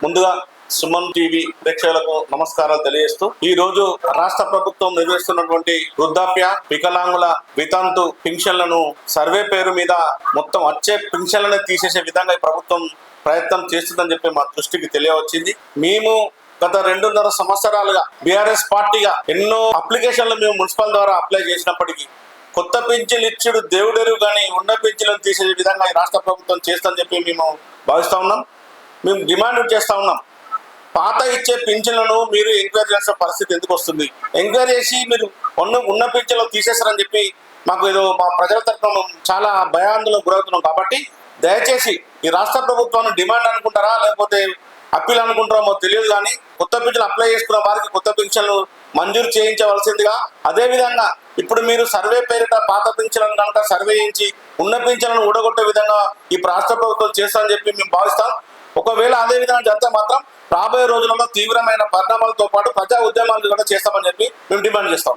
ముందుగా సుమన్ టీవీ ప్రేక్షకులకు నమస్కారాలు తెలియజేస్తూ ఈ రోజు రాష్ట్ర ప్రభుత్వం నిర్వహిస్తున్నటువంటి వృద్ధాప్య వికలాంగుల వితంతు పింఛన్లను సర్వే పేరు మీద మొత్తం వచ్చే పింఛన్లను తీసేసే విధంగా ఈ ప్రభుత్వం ప్రయత్నం చేస్తుందని చెప్పి మా దృష్టికి తెలియవచ్చింది. మేము గత 2.5 సంవత్సరాలుగా బీఆర్ఎస్ పార్టీగా ఎన్నో అప్లికేషన్లు మేము మున్సిపల్ ద్వారా అప్లై చేసినప్పటికీ కొత్త పింఛన్లు ఇచ్చుడు దేవుడెరువు కానీ ఉన్న పింఛన్లను తీసే విధంగా ఈ రాష్ట్ర ప్రభుత్వం చేస్తుందని చెప్పి మేము భావిస్తా ఉన్నాం. మేము డిమాండ్ చేస్తా ఉన్నాం, పాత ఇచ్చే పింఛన్లను మీరు ఎంక్వైరీ చేసిన పరిస్థితి ఎందుకు వస్తుంది? ఎంక్వైరీ చేసి మీరు ఉన్న పింఛన్లు తీసేస్తారని చెప్పి మాకు ఏదో మా ప్రజల తరఫున చాలా భయాందోళనకు గురవుతున్నాం. కాబట్టి దయచేసి ఈ రాష్ట్ర ప్రభుత్వాన్ని డిమాండ్ అనుకుంటారా లేకపోతే అప్పీల్ అనుకుంటారో తెలియదు, కానీ కొత్త పింఛన్లు అప్లై చేసుకున్న వారికి కొత్త పింఛన్లు మంజూరు చేయించవలసిందిగా, అదేవిధంగా ఇప్పుడు మీరు సర్వే పేరిట పాత పింఛన్లను కనుక సర్వే చేయించి ఉన్న పింఛన్లను ఊడగొట్టే విధంగా ఈ రాష్ట్ర ప్రభుత్వం చేస్తామని చెప్పి మేము భావిస్తాం. ఒకవేళ అదే విధంగా జరిగితే మాత్రం రాబోయే రోజులలో తీవ్రమైన పరిణామాలతో పాటు ప్రజా ఉద్యమాలు కూడా చేస్తామని చెప్పి మేము డిమాండ్ చేస్తాం.